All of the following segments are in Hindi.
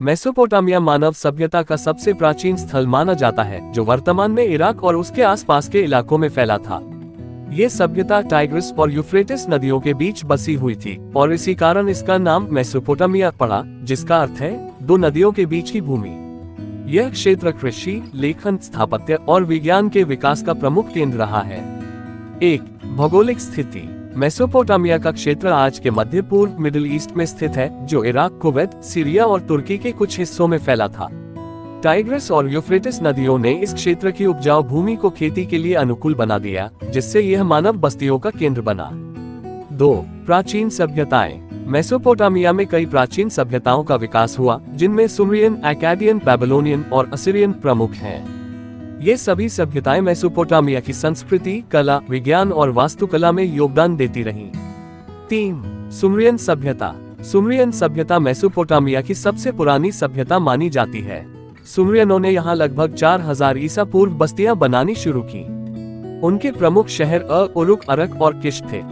मेसोपोटामिया मानव सभ्यता का सबसे प्राचीन स्थल माना जाता है, जो वर्तमान में इराक और उसके आसपास के इलाकों में फैला था। ये सभ्यता टाइग्रिस और यूफ्रेटिस नदियों के बीच बसी हुई थी और इसी कारण इसका नाम मेसोपोटामिया पड़ा, जिसका अर्थ है दो नदियों के बीच की भूमि। यह क्षेत्र कृषि, लेखन, स्थापत्य और विज्ञान के विकास का प्रमुख केंद्र रहा है। 1. भौगोलिक स्थिति। मेसोपोटामिया का क्षेत्र आज के मध्य पूर्व मिडिल ईस्ट में स्थित है, जो इराक, कुवैत, सीरिया और तुर्की के कुछ हिस्सों में फैला था। टाइग्रिस और यूफ्रेटिस नदियों ने इस क्षेत्र की उपजाऊ भूमि को खेती के लिए अनुकूल बना दिया, जिससे यह मानव बस्तियों का केंद्र बना। 2. प्राचीन सभ्यताएं। मेसोपोटामिया में कई प्राचीन सभ्यताओं का विकास हुआ, जिनमें सुमेरियन, अकादियन, बेबीलोनियन और असीरियन प्रमुख हैं। ये सभी सभ्यताएं मेसोपोटामिया की संस्कृति, कला, विज्ञान और वास्तुकला में योगदान देती रहीं। 3. सुमेरियन सभ्यता। सुमेरियन सभ्यता मेसोपोटामिया की सबसे पुरानी सभ्यता मानी जाती है। सुमेरियनों ने यहाँ लगभग 4000 ईसा पूर्व बस्तियां बनानी शुरू की। उनके प्रमुख शहर उरुक, अरक और किश थे।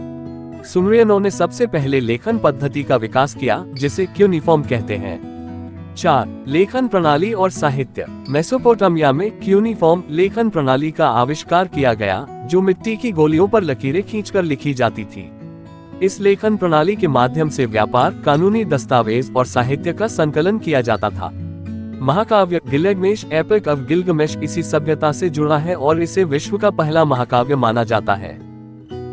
सुमेरियनों ने सबसे पहले लेखन पद्धति का विकास किया, जिसे क्यूनिफॉर्म कहते हैं। 4. लेखन प्रणाली और साहित्य। मेसोपोटामिया में क्यूनिफॉर्म लेखन प्रणाली का आविष्कार किया गया, जो मिट्टी की गोलियों पर लकीरें खींचकर लिखी जाती थी। इस लेखन प्रणाली के माध्यम से व्यापार, कानूनी दस्तावेज और साहित्य का संकलन किया जाता था। महाकाव्य गिलगमेश, एपिक ऑफ गिलगमेश इसी सभ्यता से जुड़ा है और इसे विश्व का पहला महाकाव्य माना जाता है।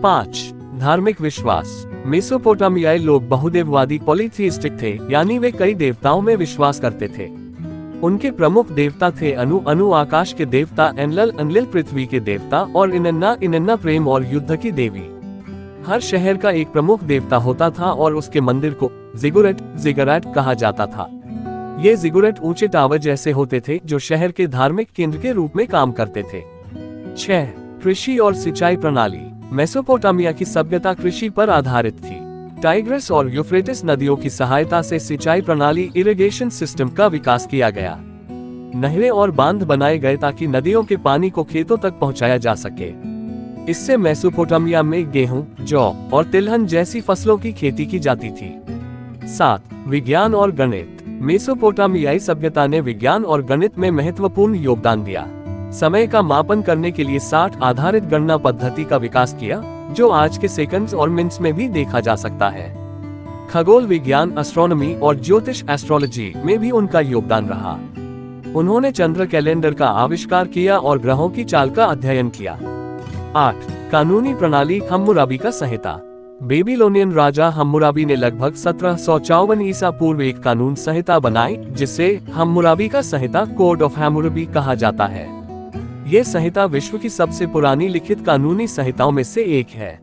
5. धार्मिक विश्वास। मेसोपोटामियाई लोग बहुदेववादी पॉलीथीइस्टिक थे, यानी वे कई देवताओं में विश्वास करते थे। उनके प्रमुख देवता थे अनु आकाश के देवता, एनलल अनलिल पृथ्वी के देवता और इनन्ना प्रेम और युद्ध की देवी। हर शहर का एक प्रमुख देवता होता था और उसके मंदिर को जिगुरैट कहा जाता था। ये जिगुरैट ऊंचे टावर जैसे होते थे, जो शहर के धार्मिक केंद्र के रूप में काम करते थे। 6. कृषि और सिंचाई प्रणाली। मेसोपोटामिया की सभ्यता कृषि पर आधारित थी। टाइग्रिस और यूफ्रेटिस नदियों की सहायता से सिंचाई प्रणाली इरिगेशन सिस्टम का विकास किया गया। नहरें और बांध बनाए गए ताकि नदियों के पानी को खेतों तक पहुंचाया जा सके। इससे मेसोपोटामिया में गेहूं, जौ और तिलहन जैसी फसलों की खेती की जाती थी। 7. विज्ञान और गणित। मेसोपोटामियाई सभ्यता ने विज्ञान और गणित में महत्वपूर्ण योगदान दिया। समय का मापन करने के लिए 60 आधारित गणना पद्धति का विकास किया, जो आज के सेकंड्स और मिनट्स में भी देखा जा सकता है। खगोल विज्ञान, एस्ट्रोनॉमी और ज्योतिष एस्ट्रोलॉजी में भी उनका योगदान रहा। उन्होंने चंद्र कैलेंडर का आविष्कार किया और ग्रहों की चाल का अध्ययन किया। 8. कानूनी प्रणाली हम्मुराबी का संहिता। बेबीलोनियन राजा हम्मुराबी ने लगभग 1754 ईसा पूर्व एक कानून संहिता बनाई, जिसे हम्मुराबी का संहिता, कोड ऑफ हम्मुराबी कहा जाता है। ये संहिता विश्व की सबसे पुरानी लिखित कानूनी संहिताओं में से एक है।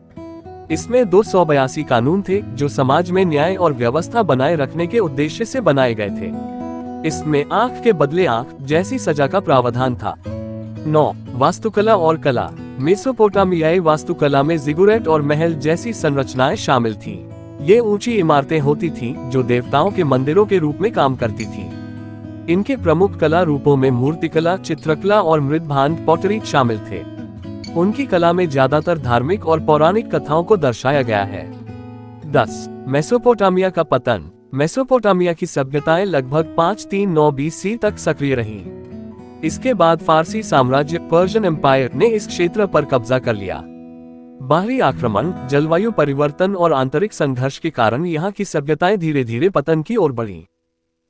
इसमें 282 कानून थे, जो समाज में न्याय और व्यवस्था बनाए रखने के उद्देश्य से बनाए गए थे। इसमें आंख के बदले आंख जैसी सजा का प्रावधान था। 9. वास्तुकला और कला। मेसोपोटामियाई वास्तुकला में जिगुरैट और महल जैसी संरचनाएं शामिल थीं। ये ऊंची इमारतें होती थीं, जो देवताओं के मंदिरों के रूप में काम करती थीं। इनके प्रमुख कला रूपों में मूर्तिकला, चित्रकला और मृदभांड पॉटरी शामिल थे। उनकी कला में ज्यादातर धार्मिक और पौराणिक कथाओं को दर्शाया गया है। 10. मेसोपोटामिया का पतन। मेसोपोटामिया की सभ्यताएं लगभग 539 BC तक सक्रिय रहीं। इसके बाद फारसी साम्राज्य, पर्शियन एम्पायर ने इस क्षेत्र पर कब्जा कर लिया। बाहरी आक्रमण, जलवायु परिवर्तन और आंतरिक संघर्ष के कारण यहाँ की सभ्यताएं धीरे धीरे पतन की ओर बढ़ीं।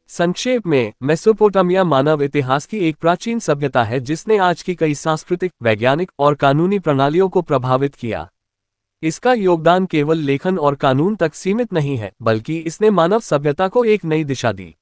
संक्षेप में, मेसोपोटामिया मानव इतिहास की एक प्राचीन सभ्यता है, जिसने आज की कई सांस्कृतिक, वैज्ञानिक और कानूनी प्रणालियों को प्रभावित किया। इसका योगदान केवल लेखन और कानून तक सीमित नहीं है, बल्कि इसने मानव सभ्यता को एक नई दिशा दी।